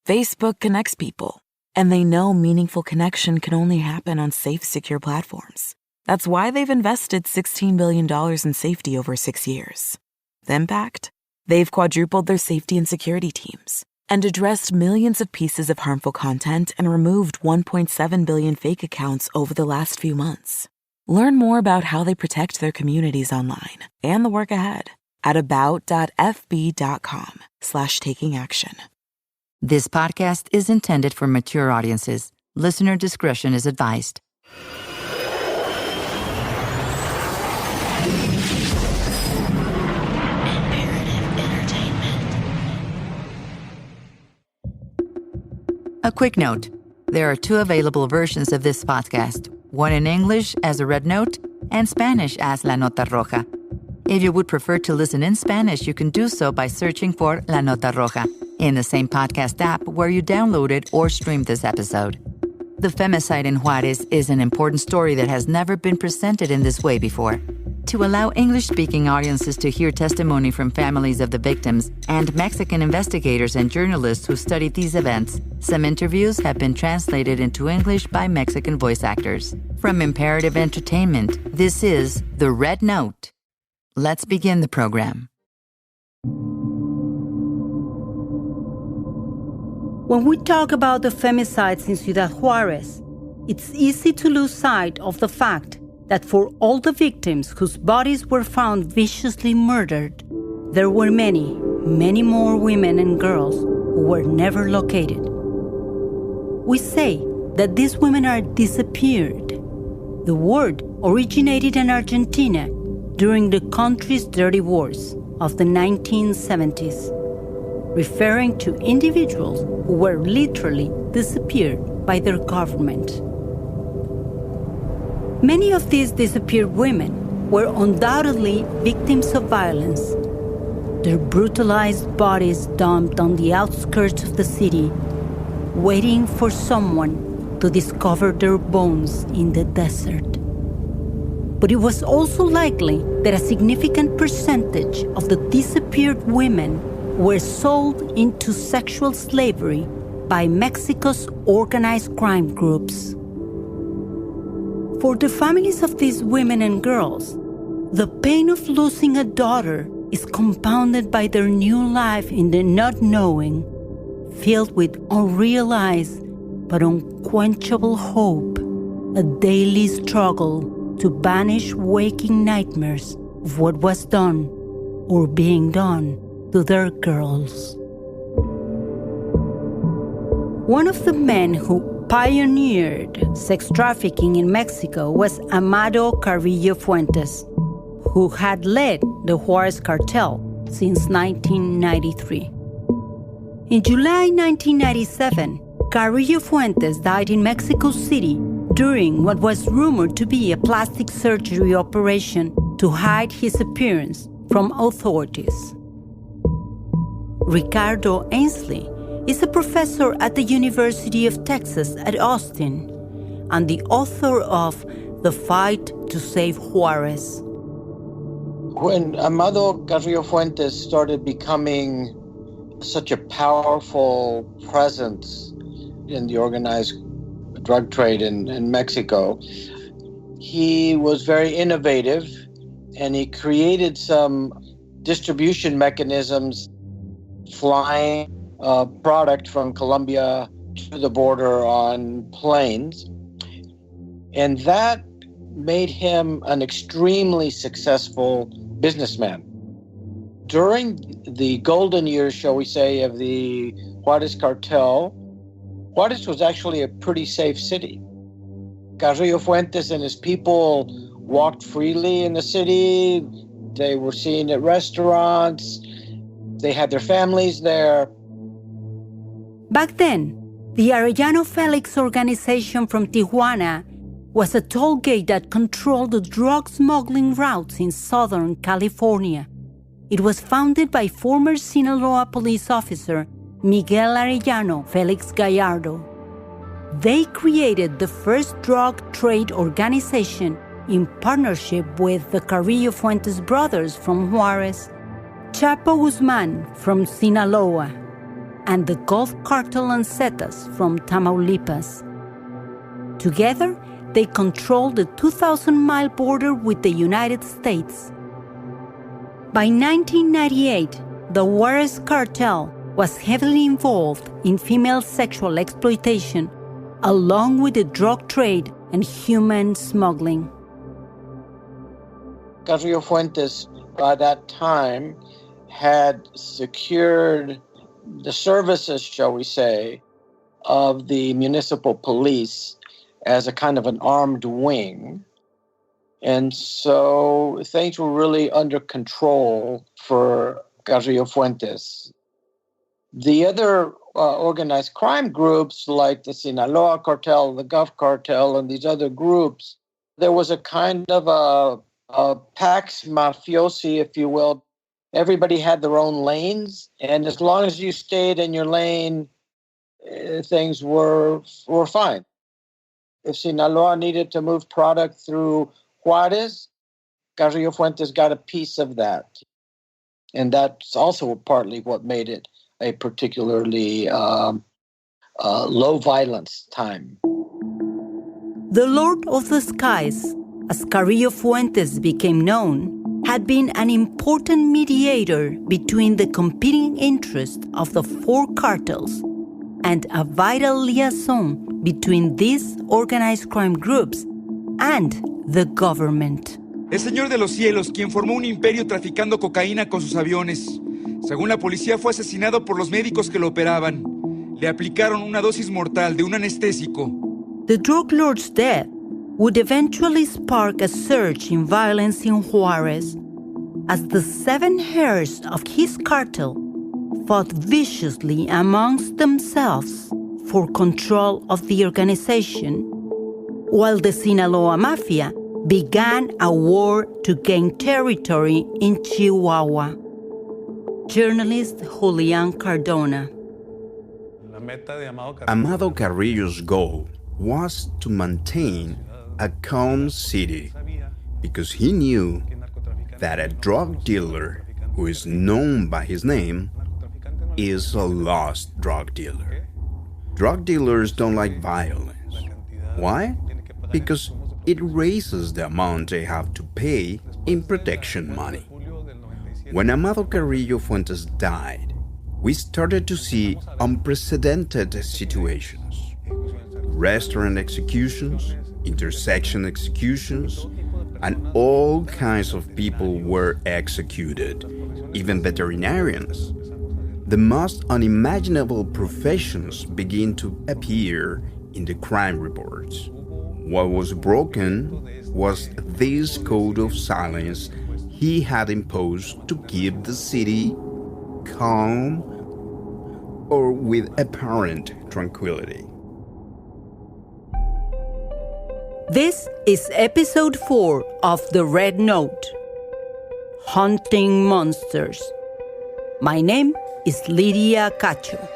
Facebook connects people, and they know meaningful connection can only happen on safe, secure platforms. That's why they've invested $16 billion in safety over 6 years. The impact? They've quadrupled their safety and security teams and addressed millions of pieces of harmful content and removed 1.7 billion fake accounts over the last few months. Learn more about how they protect their communities online and the work ahead at about.fb.com/taking action. This podcast is intended for mature audiences. Listener discretion is advised. A quick note. There are 2 available versions of this podcast, one in English as a red note and Spanish as La Nota Roja. If you would prefer to listen in Spanish, you can do so by searching for La Nota Roja in the same podcast app where you downloaded or streamed this episode. The femicide in Juarez is an important story that has never been presented in this way before. To allow English-speaking audiences to hear testimony from families of the victims and Mexican investigators and journalists who studied these events, some interviews have been translated into English by Mexican voice actors. From Imperative Entertainment, this is The Red Note. Let's begin the program. When we talk about the femicides in Ciudad Juarez, it's easy to lose sight of the fact that for all the victims whose bodies were found viciously murdered, there were many, many more women and girls who were never located. We say that these women are disappeared. The word originated in Argentina during the country's dirty wars of the 1970s, referring to individuals who were literally disappeared by their government. Many of these disappeared women were undoubtedly victims of violence, their brutalized bodies dumped on the outskirts of the city, waiting for someone to discover their bones in the desert. But it was also likely that a significant percentage of the disappeared women were sold into sexual slavery by Mexico's organized crime groups. For the families of these women and girls, the pain of losing a daughter is compounded by their new life in the not knowing, filled with unrealized but unquenchable hope, a daily struggle to banish waking nightmares of what was done or being done to their girls. One of the men who pioneered sex trafficking in Mexico was Amado Carrillo Fuentes, who had led the Juarez cartel since 1993. In July 1997, Carrillo Fuentes died in Mexico City during what was rumored to be a plastic surgery operation to hide his appearance from authorities. Ricardo Ainsley is a professor at the University of Texas at Austin and the author of The Fight to Save Juarez. When Amado Carrillo Fuentes started becoming such a powerful presence in the organized drug trade in Mexico, he was very innovative and he created some distribution mechanisms, flying product from Colombia to the border on planes. And that made him an extremely successful businessman. During the golden years, shall we say, of the Juarez cartel, Juarez was actually a pretty safe city. Carrillo Fuentes and his people walked freely in the city. They were seen at restaurants. They had their families there. Back then, the Arellano Felix organization from Tijuana was a toll gate that controlled the drug smuggling routes in Southern California. It was founded by former Sinaloa police officer Miguel Arellano Felix Gallardo. They created the first drug trade organization in partnership with the Carrillo Fuentes brothers from Juarez, Chapo Guzman from Sinaloa, and the Gulf Cartel and Zetas from Tamaulipas. Together, they controlled the 2,000-mile border with the United States. By 1998, the Juarez cartel was heavily involved in female sexual exploitation, along with the drug trade and human smuggling. Carrillo Fuentes, by that time, had secured the services, shall we say, of the municipal police as a kind of an armed wing. And so things were really under control for Carrillo Fuentes. The other organized crime groups like the Sinaloa cartel, the Gulf cartel, and these other groups, there was a kind of a pax mafiosi, if you will. Everybody had their own lanes, and as long as you stayed in your lane, things were fine. If Sinaloa needed to move product through Juarez, Carrillo Fuentes got a piece of that. And that's also partly what made it a particularly low violence time. The Lord of the Skies, as Carrillo Fuentes became known, had been an important mediator between the competing interests of the four cartels and a vital liaison between these organized crime groups and the government. El Señor de los Cielos, quien formó un imperio traficando cocaína con sus aviones. Según la policía, fue asesinado por los médicos que lo operaban. Le aplicaron una dosis mortal de un anestésico. The drug lord's death would eventually spark a surge in violence in Juarez as the 7 heirs of his cartel fought viciously amongst themselves for control of the organization, while the Sinaloa Mafia began a war to gain territory in Chihuahua. Journalist Julian Cardona. Amado Carrillo's goal was to maintain a calm city because he knew that a drug dealer who is known by his name is a lost drug dealer. Drug dealers don't like violence. Why? Because it raises the amount they have to pay in protection money. When Amado Carrillo Fuentes died, we started to see unprecedented situations. Restaurant executions, intersection executions, and all kinds of people were executed, even veterinarians. The most unimaginable professions begin to appear in the crime reports. What was broken was this code of silence he had imposed to keep the city calm or with apparent tranquility. This is episode 4 of The Red Note, Hunting Monsters. My name is Lydia Cacho.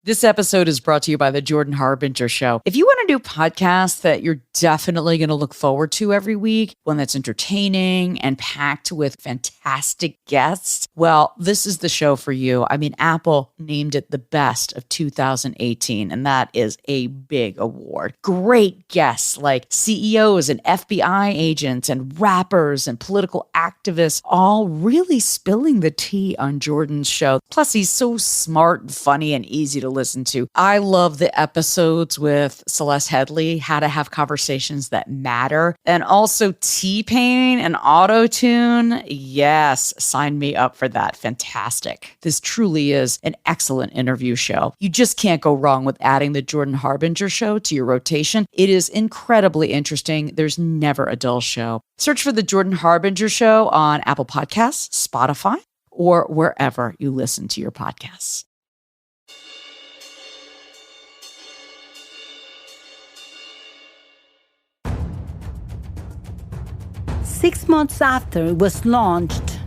This episode is brought to you by The Jordan Harbinger Show. If you want a new podcast that you're definitely going to look forward to every week, one that's entertaining and packed with fantastic guests, well, this is the show for you. I mean, Apple named it the best of 2018, and that is a big award. Great guests like CEOs and FBI agents and rappers and political activists, all really spilling the tea on Jordan's show. Plus, he's so smart and funny and easy to listen to. I love the episodes with Celeste Headley, how to have conversations that matter. And also T-Pain and Auto-Tune. Yes, sign me up for that. Fantastic. This truly is an excellent interview show. You just can't go wrong with adding the Jordan Harbinger Show to your rotation. It is incredibly interesting. There's never a dull show. Search for the Jordan Harbinger Show on Apple Podcasts, Spotify, or wherever you listen to your podcasts. Six months after it was launched,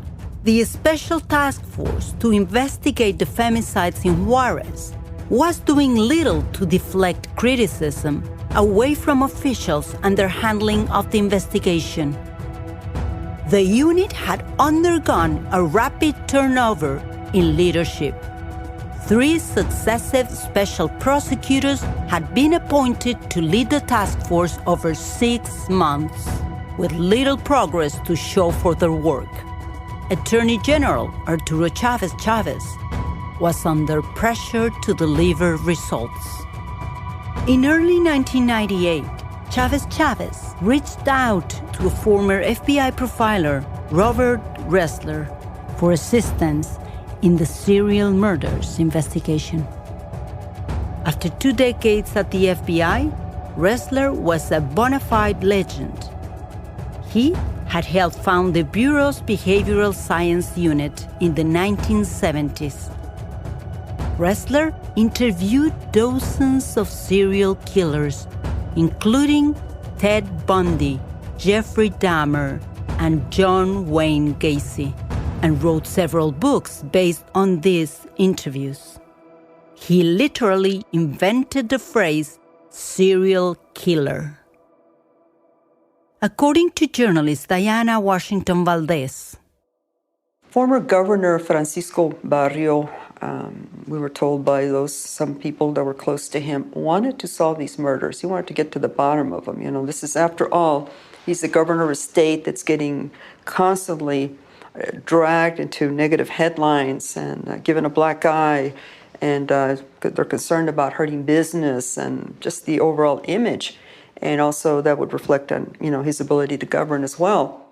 the Special Task Force to investigate the femicides in Juarez was doing little to deflect criticism away from officials and their handling of the investigation. The unit had undergone a rapid turnover in leadership. 3 successive special prosecutors had been appointed to lead the task force over 6 months, with little progress to show for their work. Attorney General Arturo Chavez was under pressure to deliver results. In early 1998, Chavez reached out to a former FBI profiler, Robert Ressler, for assistance in the serial murders investigation. After 2 decades at the FBI, Ressler was a bona fide legend. He had helped found the Bureau's Behavioral Science Unit in the 1970s. Ressler interviewed dozens of serial killers, including Ted Bundy, Jeffrey Dahmer, and John Wayne Gacy, and wrote several books based on these interviews. He literally invented the phrase serial killer. According to journalist Diana Washington Valdez, former Governor Francisco Barrio, we were told by some people that were close to him, wanted to solve these murders. He wanted to get to the bottom of them. You know, this is, after all, he's the governor of a state that's getting constantly dragged into negative headlines and given a black eye, and they're concerned about hurting business and just the overall image. And also that would reflect on, his ability to govern as well.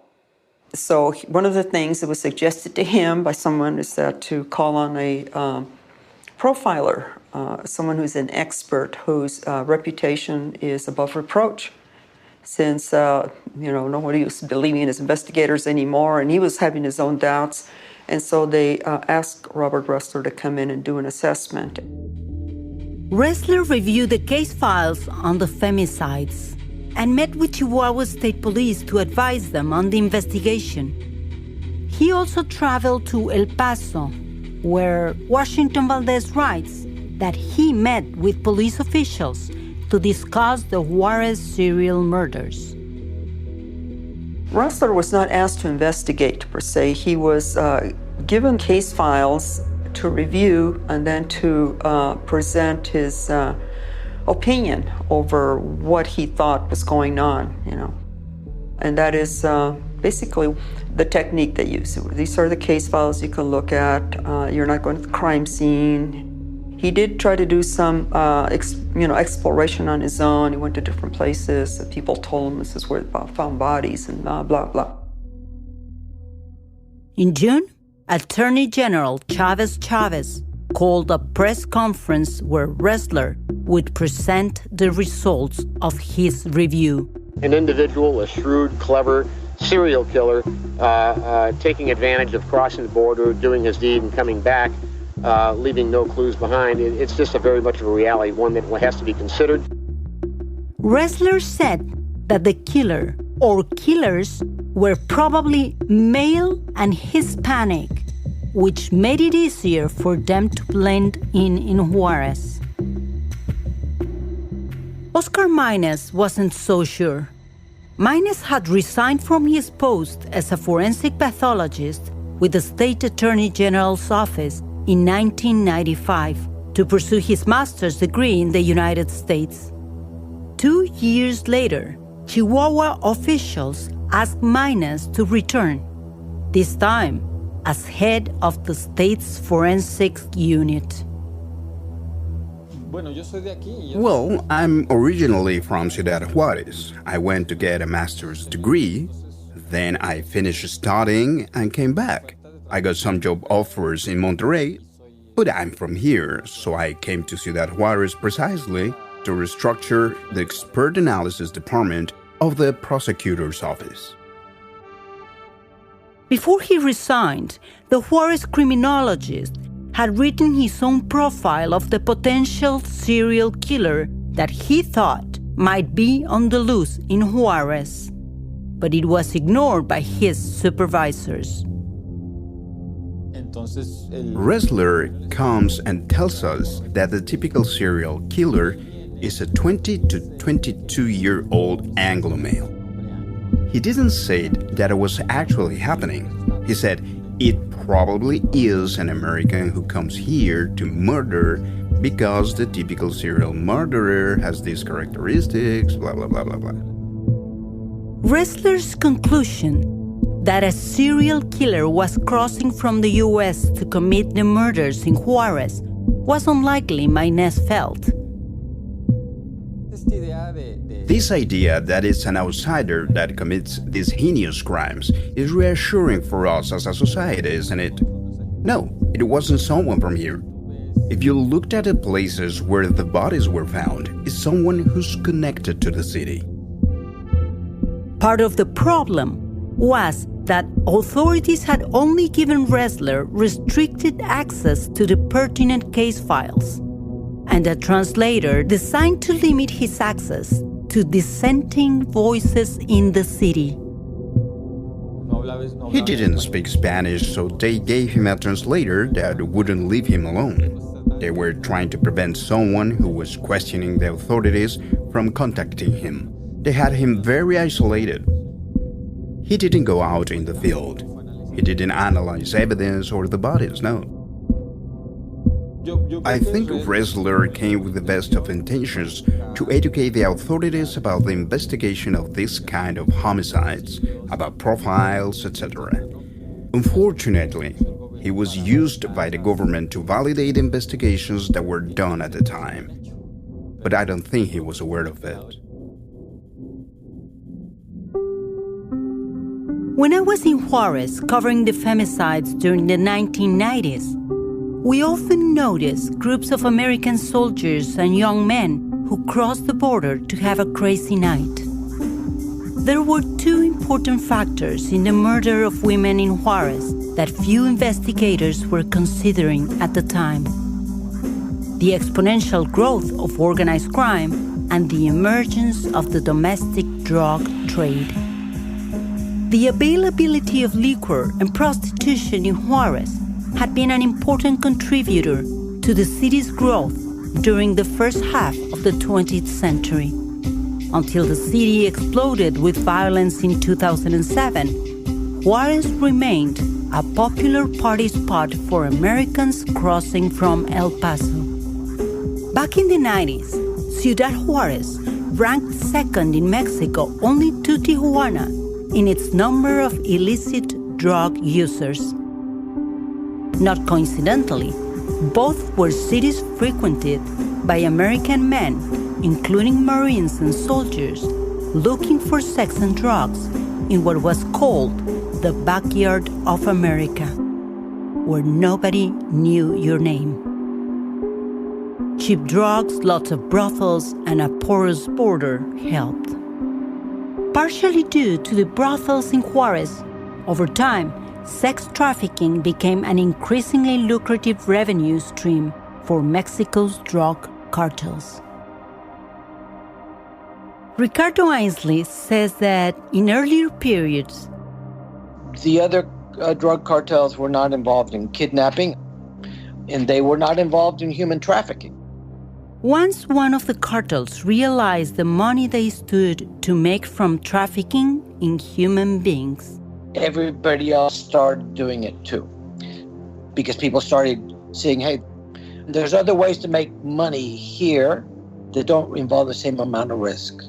So one of the things that was suggested to him by someone is that to call on a profiler, someone who's an expert, whose reputation is above reproach, since nobody was believing in his investigators anymore, and he was having his own doubts. And so they asked Robert Ressler to come in and do an assessment. Ressler reviewed the case files on the femicides and met with Chihuahua State Police to advise them on the investigation. He also traveled to El Paso, where Washington Valdez writes that he met with police officials to discuss the Juarez serial murders. Ressler was not asked to investigate, per se. He was given case files to review and then to present his opinion over what he thought was going on, And that is basically the technique they use. These are the case files you can look at. You're not going to the crime scene. He did try to do some, exploration on his own. He went to different places. People told him this is where they found bodies and blah, blah, blah. In June, Attorney General Chavez called a press conference where Ressler would present the results of his review. An individual, a shrewd, clever serial killer, taking advantage of crossing the border, doing his deed and coming back, leaving no clues behind. It's just a very much of a reality, one that has to be considered. Ressler said that the killer or killers were probably male and Hispanic, which made it easier for them to blend in Juarez. Oscar Maynez wasn't so sure. Maynez had resigned from his post as a forensic pathologist with the State Attorney General's office in 1995 to pursue his master's degree in the United States. 2 years later, Chihuahua officials asked Maynez to return, this time as head of the state's forensics unit. Well, I'm originally from Ciudad Juarez. I went to get a master's degree. Then I finished studying and came back. I got some job offers in Monterrey, but I'm from here, so I came to Ciudad Juarez precisely to restructure the expert analysis department of the prosecutor's office. Before he resigned, the Juarez criminologist had written his own profile of the potential serial killer that he thought might be on the loose in Juarez, but it was ignored by his supervisors. Ressler comes and tells us that the typical serial killer is a 20 to 22-year-old Anglo male. He didn't say that it was actually happening. He said it probably is an American who comes here to murder because the typical serial murderer has these characteristics, blah, blah, blah, blah, blah. Ressler's conclusion that a serial killer was crossing from the U.S. to commit the murders in Juarez was unlikely minus felt. This idea that it's an outsider that commits these heinous crimes is reassuring for us as a society, isn't it? No, it wasn't someone from here. If you looked at the places where the bodies were found, it's someone who's connected to the city. Part of the problem was that authorities had only given Ressler restricted access to the pertinent case files, and a translator designed to limit his access to dissenting voices in the city. He didn't speak Spanish, so they gave him a translator that wouldn't leave him alone. They were trying to prevent someone who was questioning the authorities from contacting him. They had him very isolated. He didn't go out in the field. He didn't analyze evidence or the bodies, no. I think Ressler came with the best of intentions to educate the authorities about the investigation of this kind of homicides, about profiles, etc. Unfortunately, he was used by the government to validate investigations that were done at the time. But I don't think he was aware of it. When I was in Juarez covering the femicides during the 1990s, we often noticed groups of American soldiers and young men who crossed the border to have a crazy night. There were two important factors in the murder of women in Juarez that few investigators were considering at the time: the exponential growth of organized crime and the emergence of the domestic drug trade. The availability of liquor and prostitution in Juarez had been an important contributor to the city's growth during the first half of the 20th century. Until the city exploded with violence in 2007, Juarez remained a popular party spot for Americans crossing from El Paso. Back in the 90s, Ciudad Juarez ranked second in Mexico only to Tijuana in its number of illicit drug users. Not coincidentally, both were cities frequented by American men, including Marines and soldiers, looking for sex and drugs in what was called the backyard of America, where nobody knew your name. Cheap drugs, lots of brothels, and a porous border helped. Partially due to the brothels in Juarez, over time, sex trafficking became an increasingly lucrative revenue stream for Mexico's drug cartels. Ricardo Ainsley says that in earlier periods, the other drug cartels were not involved in kidnapping, and they were not involved in human trafficking. Once one of the cartels realized the money they stood to make from trafficking in human beings, everybody else started doing it too. Because people started saying, hey, there's other ways to make money here that don't involve the same amount of risk.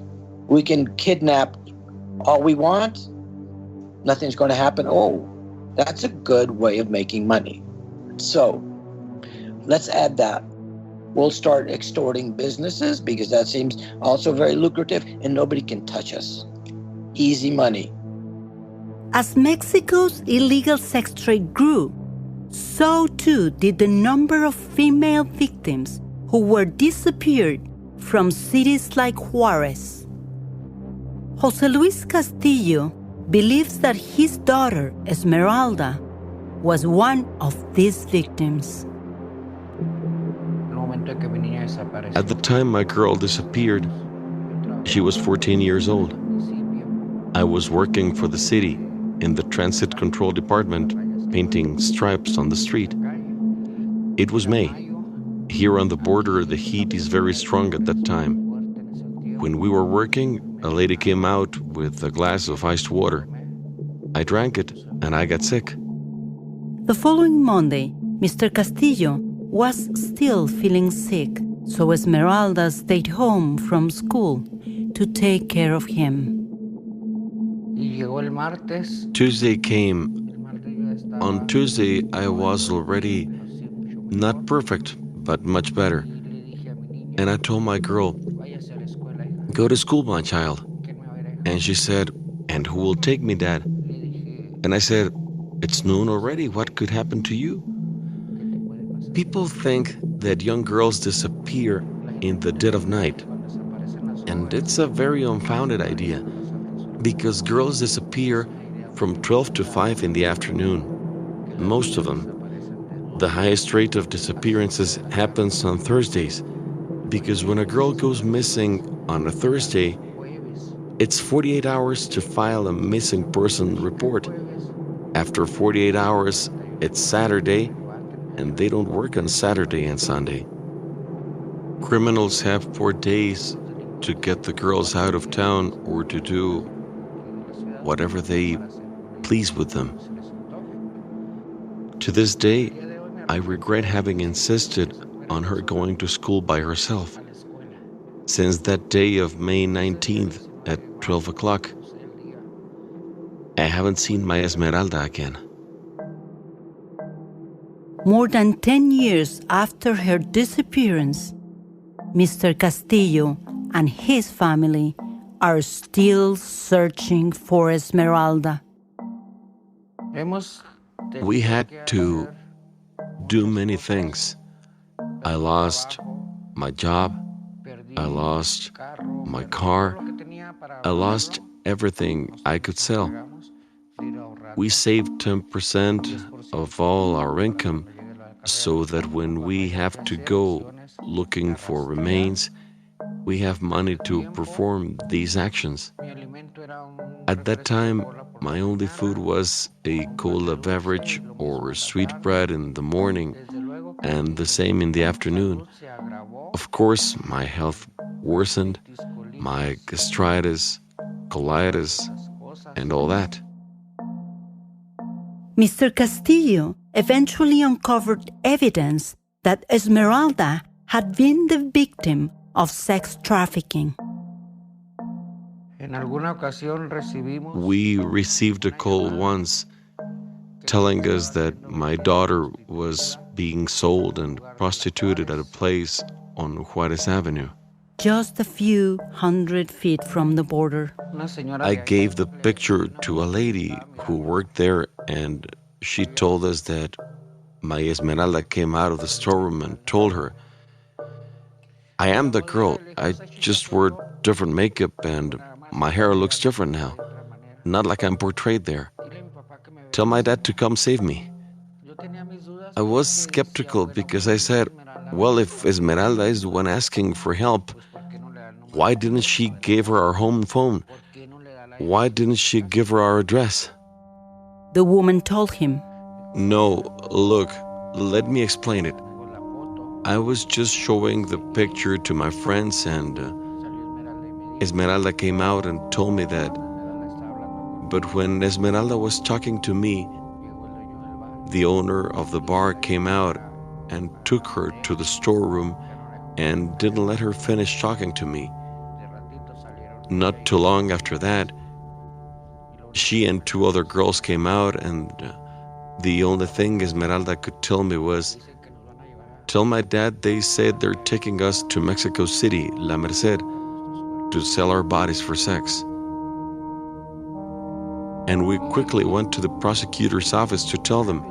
We can kidnap all we want. Nothing's going to happen. Oh, that's a good way of making money. So let's add that. We'll start extorting businesses because that seems also very lucrative, and nobody can touch us. Easy money. As Mexico's illegal sex trade grew, so too did the number of female victims who were disappeared from cities like Juarez. José Luis Castillo believes that his daughter, Esmeralda, was one of these victims. At the time my girl disappeared, she was 14 years old. I was working for the city in the transit control department, painting stripes on the street. It was May. Here on the border, the heat is very strong at that time. When we were working, a lady came out with a glass of iced water. I drank it, and I got sick. The following Monday, Mr. Castillo was still feeling sick, so Esmeralda stayed home from school to take care of him. Tuesday came. On Tuesday, I was already not perfect, but much better. And I told my girl, "Go to school, my child." And she said, "And who will take me, Dad?" And I said, "It's noon already. What could happen to you?" People think that young girls disappear in the dead of night. And it's a very unfounded idea, because girls disappear from 12 to 5 in the afternoon. Most of them. The highest rate of disappearances happens on Thursdays, because when a girl goes missing on a Thursday, it's 48 hours to file a missing person report. After 48 hours, it's Saturday, and they don't work on Saturday and Sunday. Criminals have 4 days to get the girls out of town or to do whatever they please with them. To this day, I regret having insisted on her going to school by herself. Since that day of May 19th at 12 o'clock, I haven't seen my Esmeralda again. More than 10 years after her disappearance, Mr. Castillo and his family are still searching for Esmeralda. We had to do many things. I lost my job, I lost my car, I lost everything I could sell. We saved 10% of all our income so that when we have to go looking for remains, we have money to perform these actions. At that time, my only food was a cola beverage or sweet bread in the morning and the same in the afternoon. Of course, my health worsened, my gastritis, colitis, and all that. Mr. Castillo eventually uncovered evidence that Esmeralda had been the victim of sex trafficking. We received a call once telling us that my daughter was being sold and prostituted at a place on Juarez Avenue. Just a few hundred feet from the border. I gave the picture to a lady who worked there, and she told us that my Esmeralda came out of the storeroom and told her, "I am the girl. I just wore different makeup and my hair looks different now. Not like I'm portrayed there. Tell my dad to come save me." I was skeptical because I said, well, if Esmeralda is the one asking for help, why didn't she give her our home phone? Why didn't she give her our address? The woman told him, "No, look, let me explain it. I was just showing the picture to my friends and Esmeralda came out and told me that. But when Esmeralda was talking to me, the owner of the bar came out and took her to the storeroom and didn't let her finish talking to me. Not too long after that, she and 2 other girls came out, and the only thing Esmeralda could tell me was, Tell my dad they said they're taking us to Mexico City, La Merced, to sell our bodies for sex. And we quickly went to the prosecutor's office to tell them.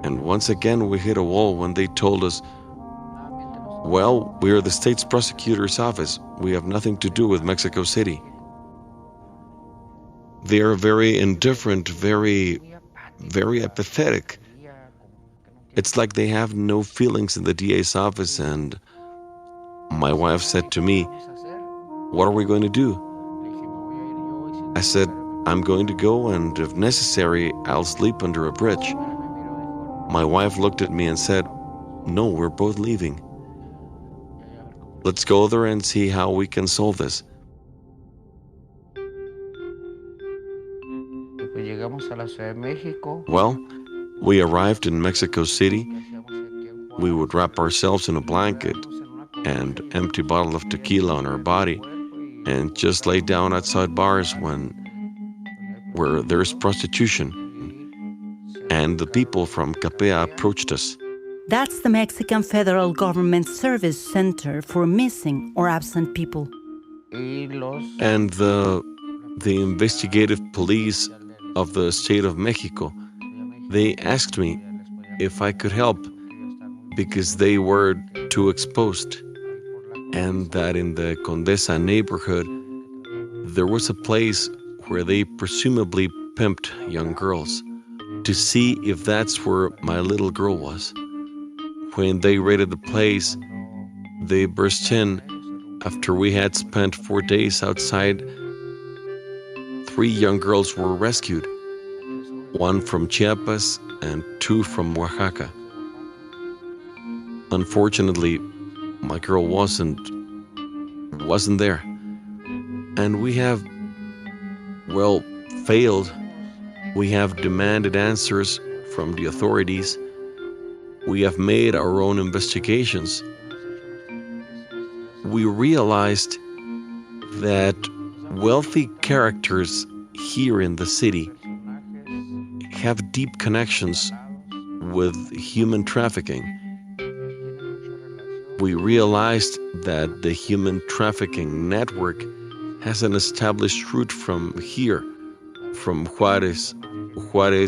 And once again, we hit a wall when they told us, well, we are the state's prosecutor's office. We have nothing to do with Mexico City. They are very indifferent, very apathetic. It's like they have no feelings in the DA's office. And my wife said to me, what are we going to do? I said, I'm going to go, and if necessary, I'll sleep under a bridge. My wife looked at me and said, no, we're both leaving. Let's go there and see how we can solve this. Well, we arrived in Mexico City. We would wrap ourselves in a blanket and empty bottle of tequila on our body and just lay down outside bars where there's prostitution. And the people from Capea approached us. That's the Mexican Federal Government Service Center for Missing or Absent People. And the investigative police of the state of Mexico, they asked me if I could help because they were too exposed, and that in the Condesa neighborhood there was a place where they presumably pimped young girls, to see if that's where my little girl was. When they raided the place, they burst in after we had spent 4 days outside. 3 young girls were rescued, 1 from Chiapas and 2 from Oaxaca. Unfortunately, my girl wasn't there. And we have, failed. We have demanded answers from the authorities. We have made our own investigations. We realized that wealthy characters here in the city have deep connections with human trafficking. We realized that the human trafficking network has an established route from here, from Juarez,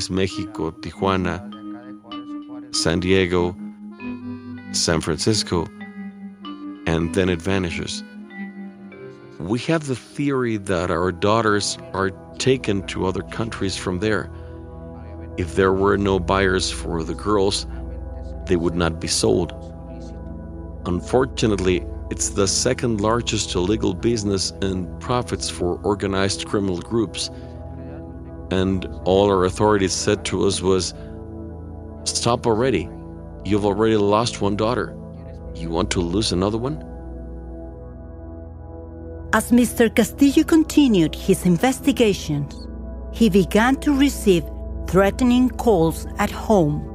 Mexico, Tijuana, San Diego, San Francisco, and then it vanishes. We have the theory that our daughters are taken to other countries from there. If there were no buyers for the girls, they would not be sold. Unfortunately, it's the second largest illegal business and profits for organized criminal groups. And all our authorities said to us was, stop already. You've already lost 1 daughter. You want to lose another one? As Mr. Castillo continued his investigations, he began to receive threatening calls at home.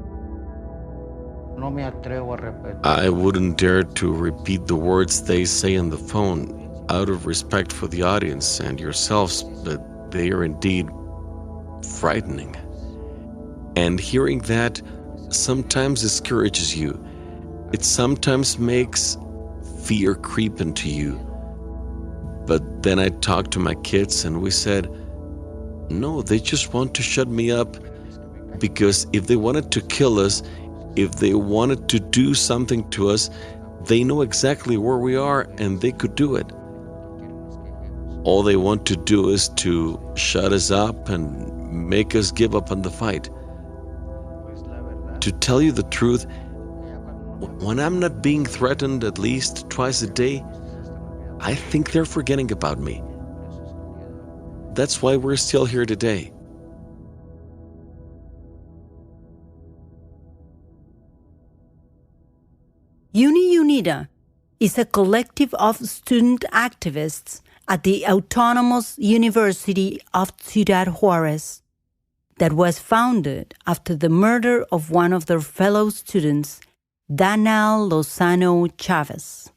I wouldn't dare to repeat the words they say on the phone out of respect for the audience and yourselves, but they are indeed frightening. And hearing that sometimes discourages you. It sometimes makes fear creep into you. But then I talked to my kids and we said, no, they just want to shut me up, because if they wanted to kill us, if they wanted to do something to us, they know exactly where we are and they could do it. All they want to do is to shut us up and make us give up on the fight. To tell you the truth, when I'm not being threatened at least twice a day, I think they're forgetting about me. That's why we're still here today. UniUnida is a collective of student activists at the Autonomous University of Ciudad Juarez that was founded after the murder of one of their fellow students, Danal Lozano Chavez.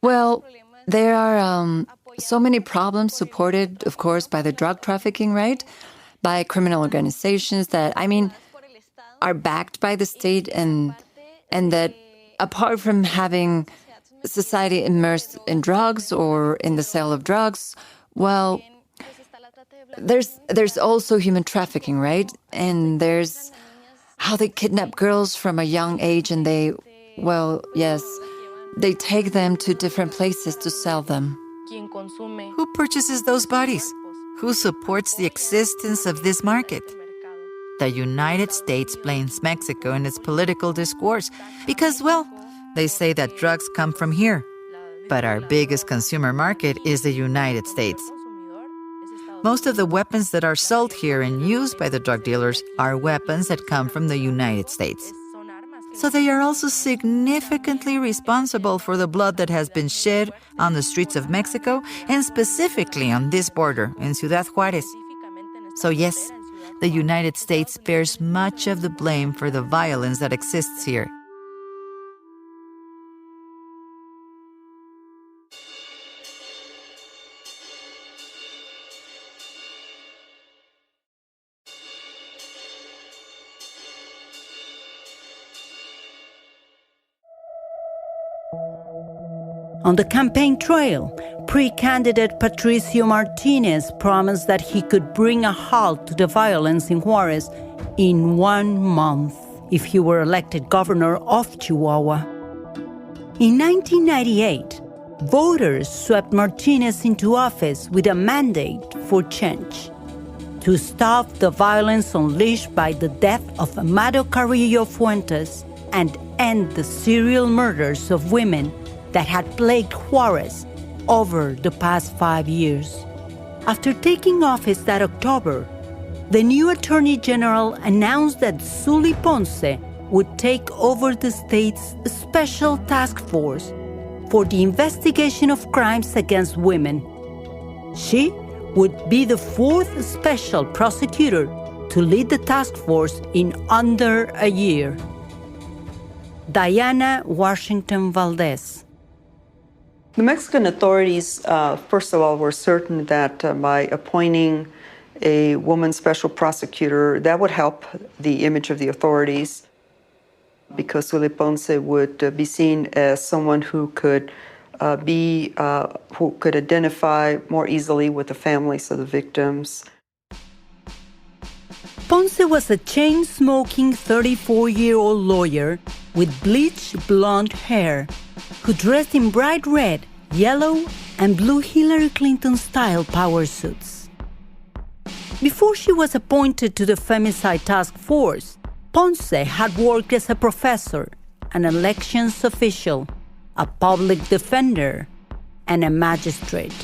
Well, there are so many problems supported, of course, by the drug trafficking, right? By criminal organizations that, are backed by the state, and and that apart from having society immersed in drugs or in the sale of drugs, well, there's also human trafficking, right? And there's how they kidnap girls from a young age and they take them to different places to sell them. Who purchases those bodies? Who supports the existence of this market? The United States blames Mexico in its political discourse because, well, they say that drugs come from here. But our biggest consumer market is the United States. Most of the weapons that are sold here and used by the drug dealers are weapons that come from the United States. So they are also significantly responsible for the blood that has been shed on the streets of Mexico and specifically on this border in Ciudad Juarez. So yes, the United States bears much of the blame for the violence that exists here. On the campaign trail, pre-candidate Patricio Martinez promised that he could bring a halt to the violence in Juarez in 1 month if he were elected governor of Chihuahua. In 1998, voters swept Martinez into office with a mandate for change: to stop the violence unleashed by the death of Amado Carrillo Fuentes and end the serial murders of women that had plagued Juarez over the past 5 years. After taking office that October, the new Attorney General announced that Suly Ponce would take over the state's special task force for the investigation of crimes against women. She would be the 4th special prosecutor to lead the task force in under a year. Diana Washington Valdez. The Mexican authorities, first of all, were certain that by appointing a woman special prosecutor, that would help the image of the authorities, because Suly Ponce would be seen as someone who could identify more easily with the families of the victims. Ponce was a chain-smoking 34-year-old lawyer with bleached blonde hair who dressed in bright red, yellow, and blue Hillary Clinton-style power suits. Before she was appointed to the femicide task force, Ponce had worked as a professor, an elections official, a public defender, and a magistrate.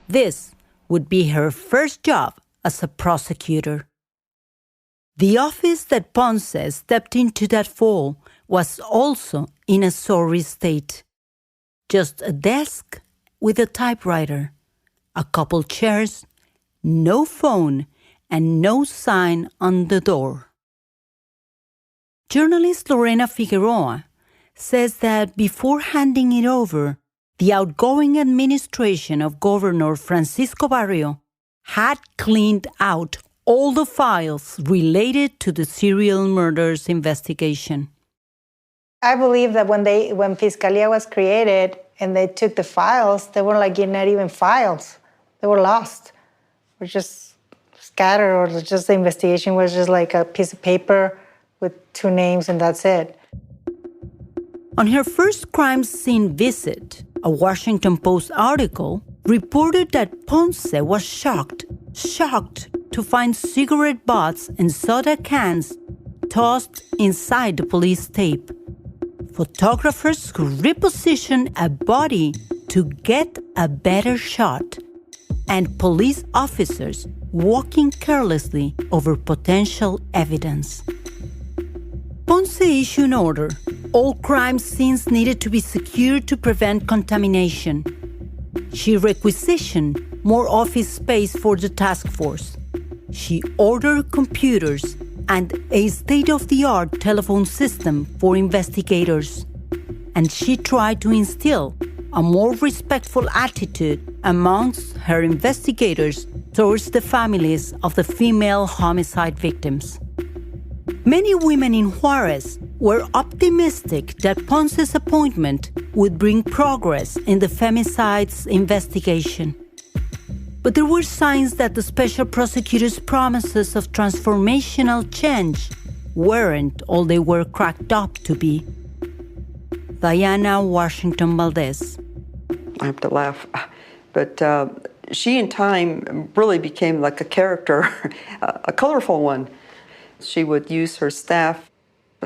This would be her first job as a prosecutor. The office that Ponce stepped into that fall was also in a sorry state. Just a desk with a typewriter, a couple chairs, no phone, and no sign on the door. Journalist Lorena Figueroa says that before handing it over, the outgoing administration of Governor Francisco Barrio had cleaned out all the files related to the serial murders investigation. I believe that when Fiscalia was created and they took the files, they were like not even files. They were lost. Or just scattered, or just the investigation was just like a piece of paper with 2 names and that's it. On her first crime scene visit, a Washington Post article reported that Ponce was shocked to find cigarette butts and soda cans tossed inside the police tape. Photographers who repositioned a body to get a better shot, and police officers walking carelessly over potential evidence. Ponce issued an order. All crime scenes needed to be secured to prevent contamination. She requisitioned more office space for the task force. She ordered computers and a state-of-the-art telephone system for investigators. And she tried to instill a more respectful attitude amongst her investigators towards the families of the female homicide victims. Many women in Juarez were optimistic that Ponce's appointment would bring progress in the femicides investigation. But there were signs that the special prosecutor's promises of transformational change weren't all they were cracked up to be. Diana Washington Valdez. I have to laugh, but she in time really became like a character, a colorful one. She would use her staff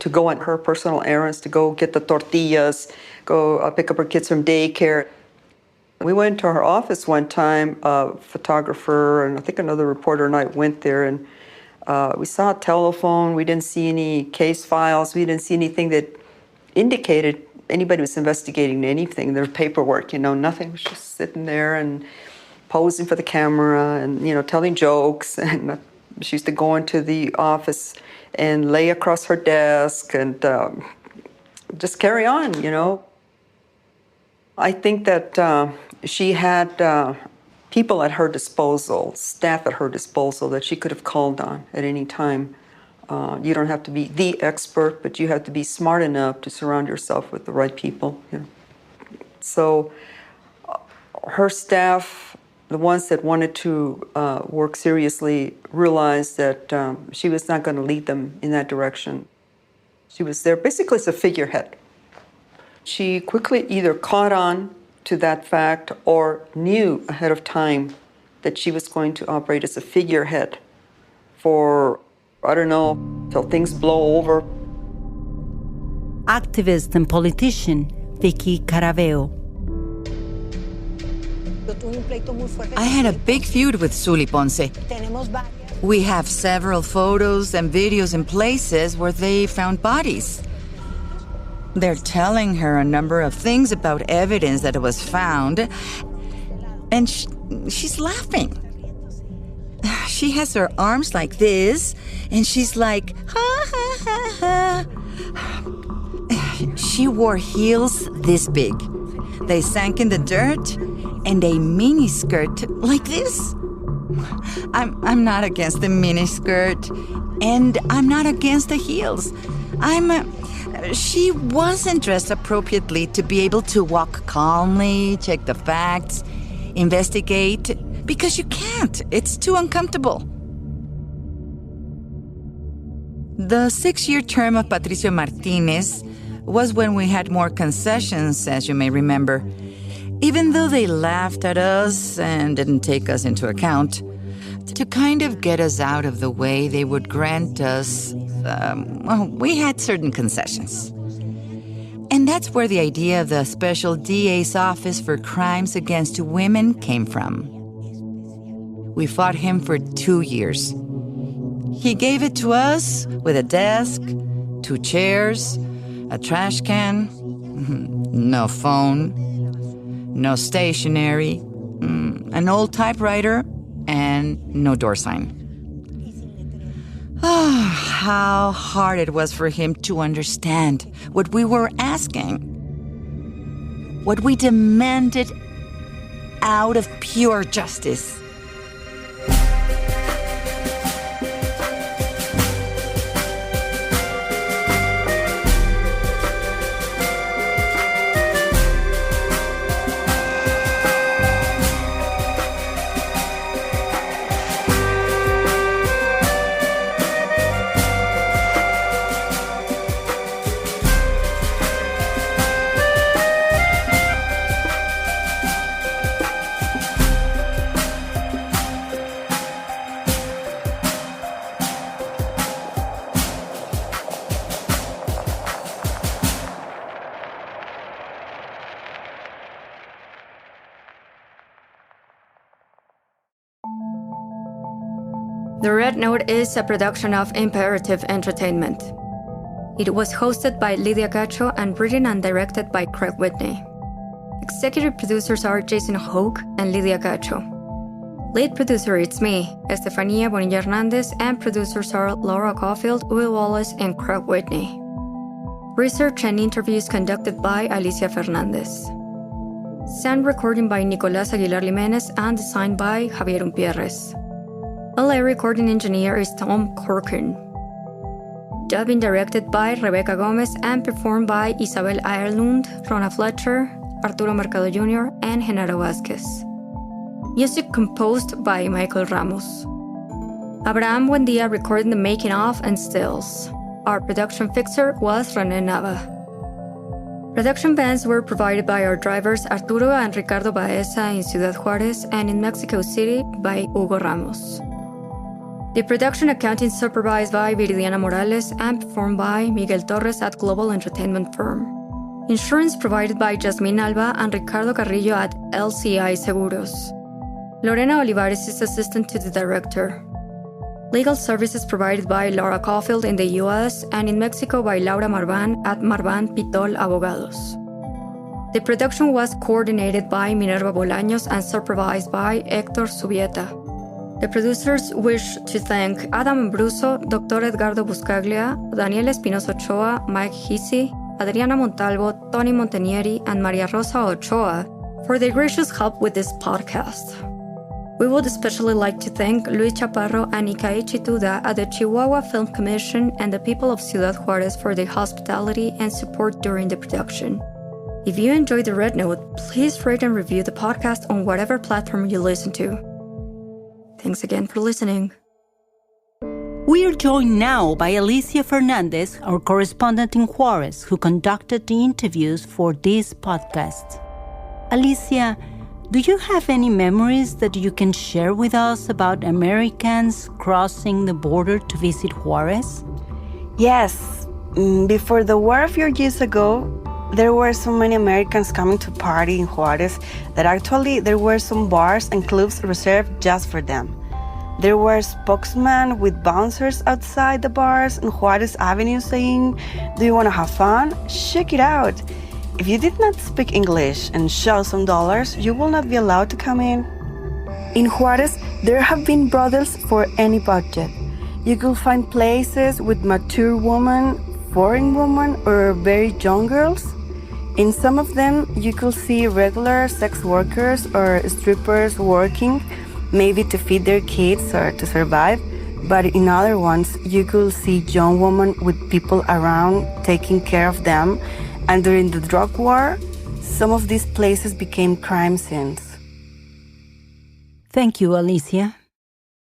to go on her personal errands, to go get the tortillas, go pick up her kids from daycare. We went to her office one time, a photographer and I think another reporter and I went there, and we saw a telephone. We didn't see any case files. We didn't see anything that indicated anybody was investigating anything. Their paperwork, nothing. Was just sitting there and posing for the camera and, telling jokes. And she used to go into the office and lay across her desk and just carry on, I think that she had people at her disposal, staff at her disposal that she could have called on at any time. You don't have to be the expert, but you have to be smart enough to surround yourself with the right people. So her staff, the ones that wanted to work seriously, realized that she was not going to lead them in that direction. She was there basically as a figurehead. She quickly either caught on to that fact or knew ahead of time that she was going to operate as a figurehead for, till things blow over. Activist and politician Vicky Caraveo. I had a big feud with Suly Ponce. We have several photos and videos in places where they found bodies. They're telling her a number of things about evidence that was found, and she's laughing. She has her arms like this, and she's like, ha, ha, ha, ha. She wore heels this big. They sank in the dirt, and a miniskirt like this. I'm not against the miniskirt, and I'm not against the heels. She wasn't dressed appropriately to be able to walk calmly, check the facts, investigate, because you can't. It's too uncomfortable. The 6-year term of Patricio Martinez was when we had more concessions, as you may remember. Even though they laughed at us and didn't take us into account, to kind of get us out of the way, they would grant us, we had certain concessions. And that's where the idea of the Special DA's Office for Crimes Against Women came from. We fought him for 2 years. He gave it to us with a desk, 2 chairs, a trash can, no phone, no stationery, an old typewriter, and no door sign. Oh, how hard it was for him to understand what we were asking, what we demanded out of pure justice. The Red Note is a production of Imperative Entertainment. It was hosted by Lydia Cacho and written and directed by Craig Whitney. Executive producers are Jason Hoke and Lydia Cacho. Lead producer it's me, Estefania Bonilla Hernandez, and producers are Laura Caulfield, Will Wallace, and Craig Whitney. Research and interviews conducted by Alicia Fernandez. Sound recording by Nicolás Aguilar Jiménez and designed by Javier Umpierrez. LA recording engineer is Tom Corcoran. dubbed and directed by Rebecca Gomez and performed by Isabel Ireland, Rona Fletcher, Arturo Mercado Jr., and Genaro Vázquez. Music composed by Michael Ramos. Abraham Buendia recorded the making of and stills. Our production fixer was René Nava. Production bands were provided by our drivers Arturo and Ricardo Baeza in Ciudad Juarez and in Mexico City by Hugo Ramos. The production accounting supervised by Viridiana Morales and performed by Miguel Torres at Global Entertainment Firm. Insurance provided by Jasmine Alba and Ricardo Carrillo at LCI Seguros. Lorena Olivares is assistant to the director. Legal services provided by Laura Caulfield in the US and in Mexico by Laura Marvan at Marvan Pitol Abogados. The production was coordinated by Minerva Bolaños and supervised by Héctor Subieta. The producers wish to thank Adam Ambruso, Dr. Edgardo Buscaglia, Daniel Espinosa Ochoa, Mike Hisi, Adriana Montalvo, Tony Montanieri, and Maria Rosa Ochoa for their gracious help with this podcast. We would especially like to thank Luis Chaparro and Ikae Chituda at the Chihuahua Film Commission and the people of Ciudad Juarez for their hospitality and support during the production. If you enjoyed the Red Note, please rate and review the podcast on whatever platform you listen to. Thanks again for listening. We are joined now by Alicia Fernandez, our correspondent in Juarez, who conducted the interviews for this podcast. Alicia, do you have any memories that you can share with us about Americans crossing the border to visit Juarez? Yes. Before the war a few years ago, there were so many Americans coming to party in Juarez that actually there were some bars and clubs reserved just for them. There were spokesmen with bouncers outside the bars on Juarez Avenue saying, "Do you want to have fun? Check it out." If you did not speak English and show some dollars, you will not be allowed to come in. In Juarez, there have been brothels for any budget. You could find places with mature women, foreign women, or very young girls. In some of them, you could see regular sex workers or strippers working, maybe to feed their kids or to survive. But in other ones, you could see young women with people around taking care of them. And during the drug war, some of these places became crime scenes. Thank you, Alicia.